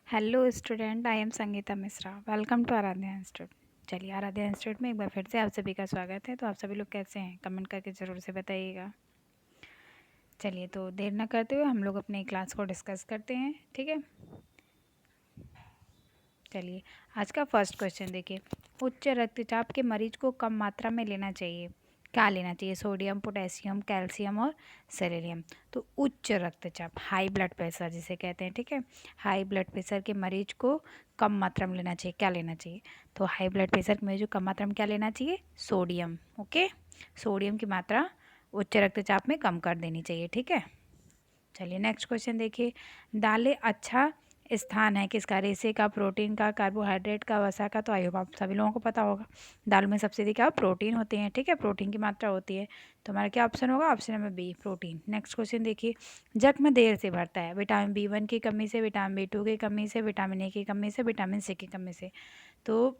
Hello student, I am Sangeeta Mishra. Welcome to Aaradhya institute. चलिए, Aaradhya institute में एक बार फिर से आप सभी का स्वागत है। तो आप सभी लोग कैसे हैं, कमेंट करके ज़रूर से बताइएगा। चलिए, तो देर ना करते हुए हम लोग अपनी क्लास को डिस्कस करते हैं, ठीक है। चलिए, आज का फर्स्ट क्वेश्चन देखिए। उच्च रक्तचाप के मरीज को कम मात्रा में लेना चाहिए। क्या लेना चाहिए? सोडियम, पोटेशियम, कैल्शियम और सेलेनियम। तो उच्च रक्तचाप, हाई ब्लड प्रेशर जिसे कहते हैं, ठीक है। हाई ब्लड प्रेशर के मरीज को कम मात्रा में लेना चाहिए। क्या लेना चाहिए? तो हाई ब्लड प्रेशर के मरीज को कम मात्रा में क्या लेना चाहिए? सोडियम। ओके, सोडियम की मात्रा उच्च रक्तचाप में कम कर देनी चाहिए, ठीक है। चलिए, नेक्स्ट क्वेश्चन देखिए। दालें अच्छा स्थान है किसका? रेशे का, प्रोटीन का, कार्बोहाइड्रेट का, वसा का। तो आई होप आप सभी लोगों को पता होगा। दालों में सबसे अधिक क्या प्रोटीन होते हैं, ठीक है। प्रोटीन की मात्रा होती है। तो हमारा क्या ऑप्शन होगा? Option number B, protein. Next question देखिए। जख्म देर से भरता है। विटामिन B1 की कमी से, विटामिन B2 की कमी से, विटामिन ए की कमी से, विटामिन सी की कमी से। तो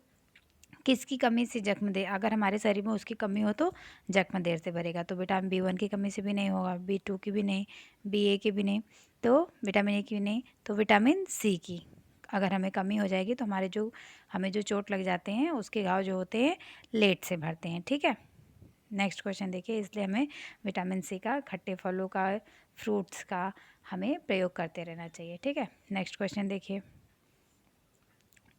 किसकी कमी से जख्म दे, अगर हमारे शरीर में उसकी कमी हो तो जख्म देर से भरेगा। तो विटामिन B1 की कमी से भी नहीं होगा, B2 की भी नहीं, BA की भी नहीं, तो विटामिन ए की भी नहीं, तो विटामिन सी की अगर हमें कमी हो जाएगी तो हमें जो चोट लग जाते हैं उसके घाव जो होते हैं लेट से भरते हैं, ठीक है। नेक्स्ट क्वेश्चन देखिए। इसलिए हमें विटामिन सी का, खट्टे फलों का, फ्रूट्स का हमें प्रयोग करते रहना चाहिए, ठीक है। नेक्स्ट क्वेश्चन देखिए।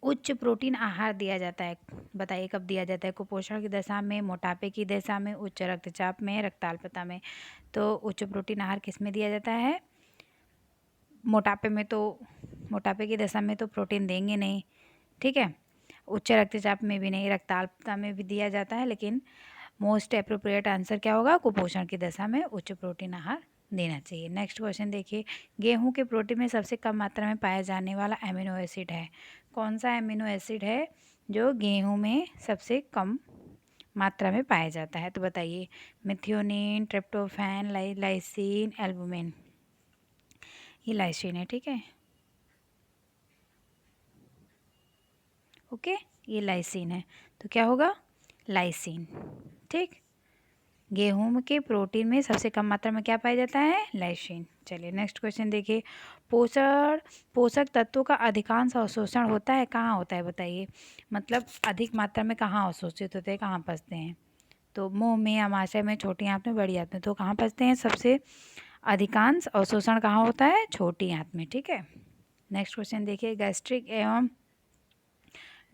उच्च प्रोटीन आहार दिया जाता है, बताइए कब दिया जाता है? कुपोषण की दशा में, मोटापे की दशा में, उच्च रक्तचाप में, रक्ताल्पता में। तो उच्च प्रोटीन आहार किस में दिया जाता है? मोटापे में। तो मोटापे की दशा में तो प्रोटीन देंगे नहीं, ठीक है। उच्च रक्तचाप में भी नहीं, रक्ताल्पता में भी दिया जाता है, लेकिन मोस्ट अप्रोप्रिएट आंसर क्या होगा? कुपोषण की दशा में उच्च प्रोटीन आहार देना चाहिए। नेक्स्ट क्वेश्चन देखिए। गेहूं के प्रोटीन में सबसे कम मात्रा में पाया जाने वाला एमिनो एसिड है? कौन सा एमिनो एसिड है जो गेहूं में सबसे कम मात्रा में पाया जाता है? तो बताइए। Methionine, tryptophan, lysine, albumin. ये लाइसिन है, ठीक है। ओके, ये लाइसिन है। तो क्या होगा? लाइसिन, ठीक। गेहूं के प्रोटीन में सबसे कम मात्रा में क्या पाया जाता है? लाइसिन। चलिए, नेक्स्ट क्वेश्चन देखिए। पोषण पोषक तत्वों का अधिकांश अवशोषण होता है कहाँ होता है, बताइए। मतलब अधिक मात्रा में कहाँ अवशोषित होते हैं, कहाँ पचते हैं? तो मुंह में, आमाशय में, छोटी आंत में, बड़ी आंत में। तो कहाँ पचते हैं? सबसे अधिकांश अवशोषण कहाँ होता है? छोटी आंत में, ठीक है। नेक्स्ट क्वेश्चन देखिए। गैस्ट्रिक एवं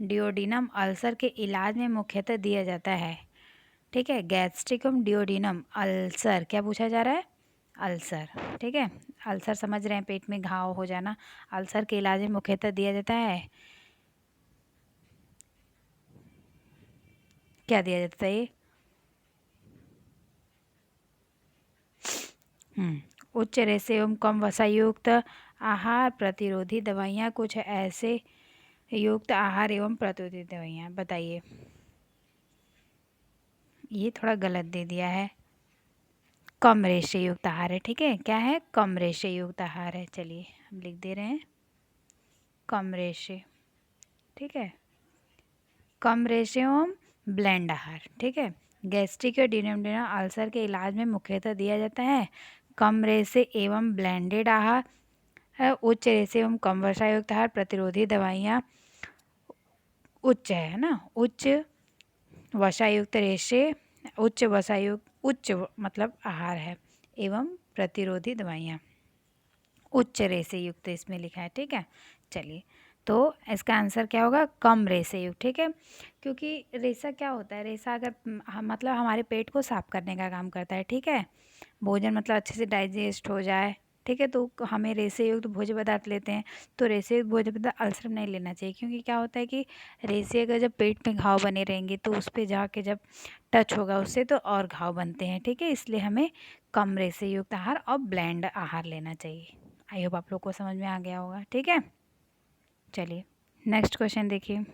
डिओडिनम अल्सर के इलाज में मुख्यतः दिया जाता है, ठीक है। गैस्ट्रिकम डिओडिनम अल्सर, क्या पूछा जा रहा है? अल्सर, ठीक है। अल्सर समझ रहे हैं, पेट में घाव हो जाना। अल्सर के इलाज में मुख्यतः दिया जाता है, क्या दिया जाता है ये? उच्च रेशे एवं कम वसायुक्त आहार, प्रतिरोधी दवाइयाँ, कुछ ऐसे युक्त आहार एवं प्रतिरोधी दवाइयाँ। बताइए। ये थोड़ा गलत दे दिया है। कम रेशे युक्त आहार है, ठीक है। क्या है? कम रेशे युक्त आहार है। चलिए, हम लिख दे रहे हैं कम रेशे, ठीक है। कम रेशे एवं ब्लेंड आहार, ठीक है। गैस्ट्रिक और डिनोमिनेटर अल्सर के इलाज में मुख्यतः दिया जाता है कम रेशे एवं ब्लेंडेड आहार, उच्च रेशे एवं कम वसा युक्त आहार, प्रतिरोधी दवाइयाँ। उच्च है ना, उच्च वसायुक्त रेशे, उच्च मतलब आहार है, एवं प्रतिरोधी दवाइयाँ। उच्च रेशे युक्त इसमें लिखा है, ठीक है। चलिए, तो इसका आंसर क्या होगा? कम रेशे युक्त, ठीक है। क्योंकि रेशा क्या होता है? रेशा अगर मतलब हमारे पेट को साफ करने का काम करता है, ठीक है। भोजन मतलब अच्छे से डाइजेस्ट हो जाए, ठीक है। तो हमें रेशे युक्त भोज्य पदार्थ लेते हैं। तो रेशे युक्त भोज्य पदार्थ अल्सर में नहीं लेना चाहिए, क्योंकि क्या होता है कि रेशे अगर जब पेट में घाव बने रहेंगे तो उस पर जाके जब टच होगा उससे तो और घाव बनते हैं, ठीक है। इसलिए हमें कम रेशे युक्त आहार और ब्लेंड आहार लेना चाहिए। आई होप आप लोग को समझ में आ गया होगा, ठीक है। चलिए, नेक्स्ट क्वेश्चन देखिए।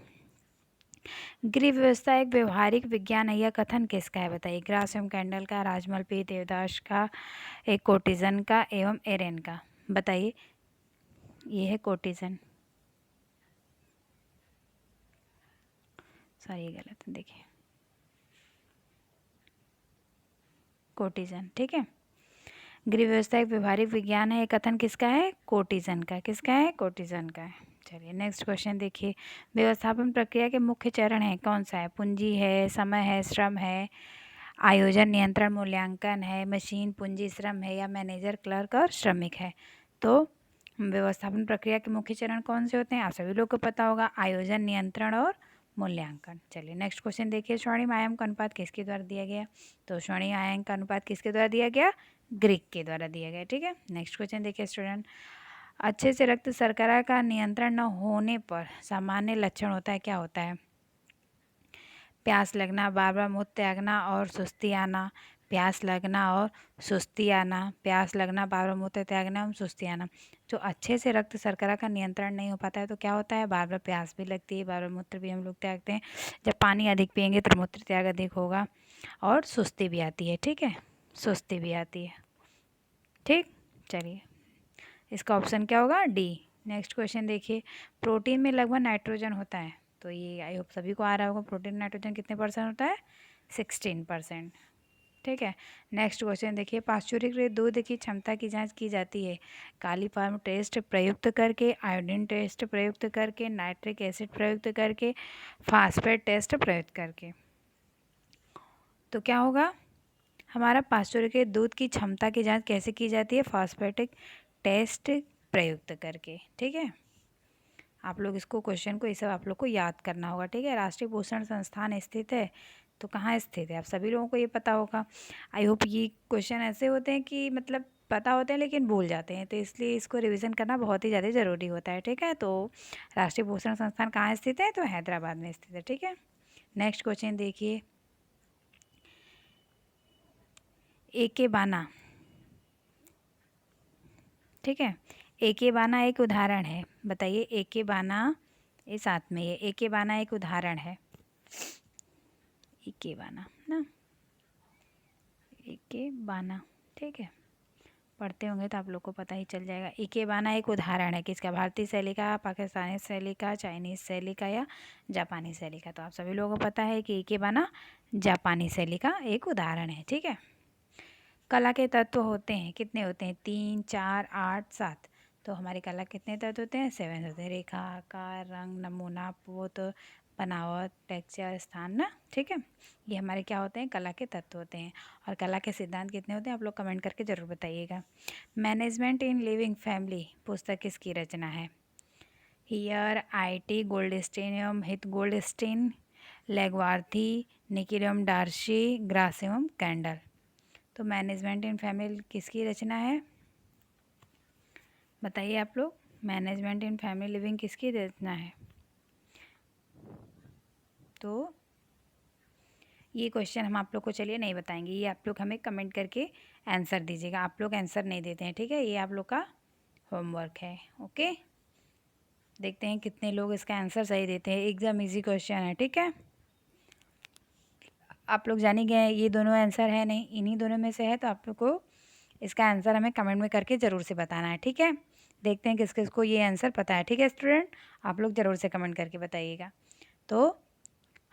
गृह व्यवस्था एक व्यवहारिक विज्ञान है, यह कथन किसका है? बताइए। ग्रासम कैंडल का, राजमल पी देवदास का, एक कोटिजन का एवं एरेन का। बताइए। ये है कोटिजन, सॉरी ये गलत है, देखिए कोटिजन, ठीक है। गृह व्यवस्था एक व्यवहारिक विज्ञान है, ये कथन किसका है? कोटिजन का। किसका है? कोटिजन का है। चलिए नेक्स्ट क्वेश्चन देखिए, व्यवस्थापन प्रक्रिया के मुख्य चरण हैं, कौन सा है? पूंजी है, समय है, श्रम है, आयोजन, नियंत्रण, मूल्यांकन है, मशीन, पूंजी, श्रम है, या मैनेजर, क्लर्क और श्रमिक है। तो व्यवस्थापन प्रक्रिया के मुख्य चरण कौन से होते हैं? आप सभी लोग को पता होगा, आयोजन, नियंत्रण और मूल्यांकन। चलिए नेक्स्ट क्वेश्चन देखिए, स्वर्णिम आयाम का अनुपात किसके द्वारा दिया गया? तो स्वर्णिम आयाम का अनुपात किसके द्वारा दिया गया? ग्रीक के द्वारा दिया गया। ठीक है, नेक्स्ट क्वेश्चन देखिए स्टूडेंट, अच्छे से रक्त शर्करा का नियंत्रण न होने पर सामान्य लक्षण होता है, क्या होता है? प्यास लगना, बार बार मुँह त्यागना और सुस्ती आना। प्यास लगना और सुस्ती आना, प्यास लगना, बार बार मूत्र त्यागना और सुस्ती आना। जो अच्छे से रक्त शर्करा का नियंत्रण नहीं हो पाता है तो क्या होता है? बार बार प्यास भी लगती है, बार बार मूत्र भी हम लोग त्यागते हैं। जब पानी अधिक पियेंगे तो मूत्र त्याग अधिक होगा और सुस्ती भी आती है। ठीक है, सुस्ती भी आती है। ठीक, चलिए इसका ऑप्शन क्या होगा? डी। नेक्स्ट क्वेश्चन देखिए, प्रोटीन में लगभग नाइट्रोजन होता है, तो ये आई होप सभी को आ रहा होगा, प्रोटीन नाइट्रोजन कितने परसेंट होता है? 16%। ठीक है, नेक्स्ट क्वेश्चन देखिए, पाश्चुरीकृत दूध की क्षमता की जांच की जाती है काली फार्म टेस्ट प्रयुक्त करके, आयोडीन टेस्ट प्रयुक्त करके, नाइट्रिक एसिड प्रयुक्त करके, फास्फेट टेस्ट प्रयुक्त करके। तो क्या होगा हमारा? पाश्चुरीकृत दूध की क्षमता की जांच कैसे की जाती है? फास्फेटिक टेस्ट प्रयुक्त करके। ठीक है, आप लोग इसको क्वेश्चन को ये सब आप लोग को याद करना होगा। ठीक है, राष्ट्रीय पोषण संस्थान स्थित है तो कहाँ स्थित है? आप सभी लोगों को ये पता होगा। आई होप ये क्वेश्चन ऐसे होते हैं कि मतलब पता होते हैं लेकिन भूल जाते हैं, तो इसलिए इसको रिवीजन करना बहुत ही ज़्यादा ज़रूरी होता है। ठीक है, तो राष्ट्रीय पोषण संस्थान कहाँ स्थित है? तो हैदराबाद में स्थित है। ठीक है, नेक्स्ट क्वेश्चन देखिए, इकेबाना। ठीक है, इकेबाना एक उदाहरण है, बताइए इकेबाना, ये साथ में ये इकेबाना एक उदाहरण है। इकेबाना ना, इकेबाना। ठीक है, पढ़ते होंगे तो आप लोग को पता ही चल जाएगा। इकेबाना एक उदाहरण है किसका? भारतीय शैली का, पाकिस्तानी शैली का, चाइनीज़ शैली का या जापानी शैली का? तो आप सभी लोगों को पता है कि इकेबाना जापानी शैली का एक उदाहरण है। ठीक है, कला के तत्व होते हैं, कितने होते हैं? 3, 4, 8, 7। तो हमारी कला कितने तत्व होते हैं? 7 होते हैं। रेखा, आकार, रंग, नमूना, पोत, बनावट, टेक्सचर, स्थान ना। ठीक है, ये हमारे क्या होते हैं? कला के तत्व होते हैं। और कला के सिद्धांत कितने होते हैं? आप लोग कमेंट करके ज़रूर बताइएगा। मैनेजमेंट इन लिविंग फैमिली पुस्तक किसकी रचना है? हियर, IT गोल्डस्टीन एवं हित गोल्डस्टीन, लेगवार्थी, निकिलम डार्शी, ग्रास एवं कैंडल। तो मैनेजमेंट इन फैमिली किसकी रचना है? बताइए आप लोग, मैनेजमेंट इन फैमिली लिविंग किसकी रचना है? तो ये क्वेश्चन हम आप लोग को चलिए नहीं बताएंगे, ये आप लोग हमें कमेंट करके आंसर दीजिएगा। आप लोग आंसर नहीं देते हैं, ठीक है, ये आप लोग का होमवर्क है। ओके, देखते हैं कितने लोग इसका आंसर सही देते हैं। एकदम इजी क्वेश्चन है। ठीक है, आप लोग जान ही गए ये दोनों आंसर है नहीं, इन्हीं दोनों में से है, तो आप लोग को इसका आंसर हमें कमेंट में करके ज़रूर से बताना है। ठीक है, देखते हैं किस किस को ये आंसर पता है। ठीक है स्टूडेंट, आप लोग ज़रूर से कमेंट करके बताइएगा। तो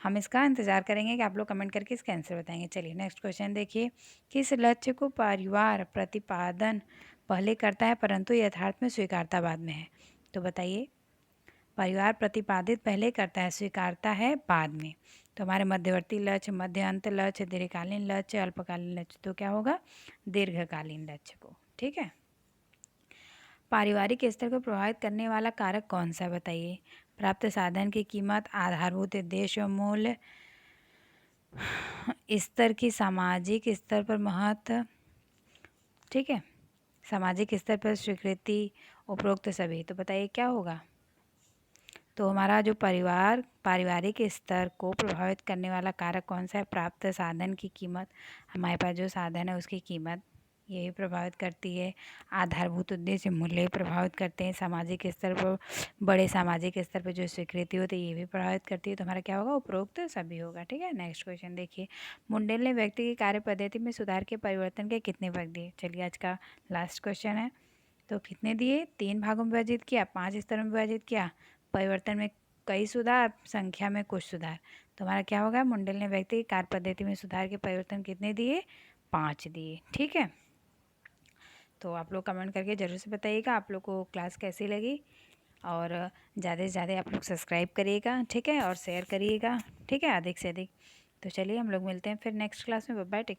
हम इसका इंतज़ार करेंगे कि आप लोग कमेंट करके इसका आंसर बताएंगे। चलिए नेक्स्ट क्वेश्चन देखिए, किस लक्ष्य को परिवार प्रतिपादन पहले करता है परंतु यथार्थ में स्वीकारता बाद में है? तो बताइए, परिवार प्रतिपादित पहले करता है, स्वीकारता है बाद में। तो हमारे मध्यवर्ती लक्ष्य, मध्य अंत लक्ष्य, दीर्घकालीन लक्ष्य, अल्पकालीन लक्ष्य, तो क्या होगा? दीर्घकालीन लक्ष्य को। ठीक है, पारिवारिक स्तर को प्रभावित करने वाला कारक कौन सा है? बताइए, प्राप्त साधन की कीमत, आधारभूत उद्देश्य और मूल्य, स्तर की सामाजिक स्तर पर महत्व। ठीक है, सामाजिक स्तर पर स्वीकृति, उपरोक्त सभी। तो बताइए क्या होगा? तो हमारा जो पारिवारिक स्तर को प्रभावित करने वाला कारक कौन सा है? प्राप्त साधन की कीमत, हमारे पास जो साधन है उसकी कीमत, ये भी प्रभावित करती है। आधारभूत उद्देश्य, मूल्य प्रभावित करते हैं। सामाजिक स्तर पर, बड़े सामाजिक स्तर पर जो स्वीकृति होती है ये भी प्रभावित करती है। तो हमारा क्या होगा? उपरोक्त सभी होगा। ठीक है, नेक्स्ट क्वेश्चन देखिए, मुंडेल ने व्यक्ति की कार्य पद्धति में सुधार के परिवर्तन के कितने वर्ग दिए? चलिए आज का लास्ट क्वेश्चन है। तो कितने दिए? 3 भागों में विभाजित किया, 5 स्तरों में विभाजित किया, परिवर्तन में कई सुधार, संख्या में कुछ सुधार। तो हमारा क्या होगा? मुंडल ने व्यक्ति की कार्य पद्धति में सुधार के परिवर्तन कितने दिए? 5 दिए। ठीक है, तो आप लोग कमेंट करके ज़रूर से बताइएगा आप लोग को क्लास कैसी लगी। और ज़्यादा से ज़्यादा आप लोग सब्सक्राइब करिएगा, ठीक है, और शेयर करिएगा, ठीक है, अधिक से अधिक। तो चलिए हम लोग मिलते हैं फिर नेक्स्ट क्लास में। Bye bye, take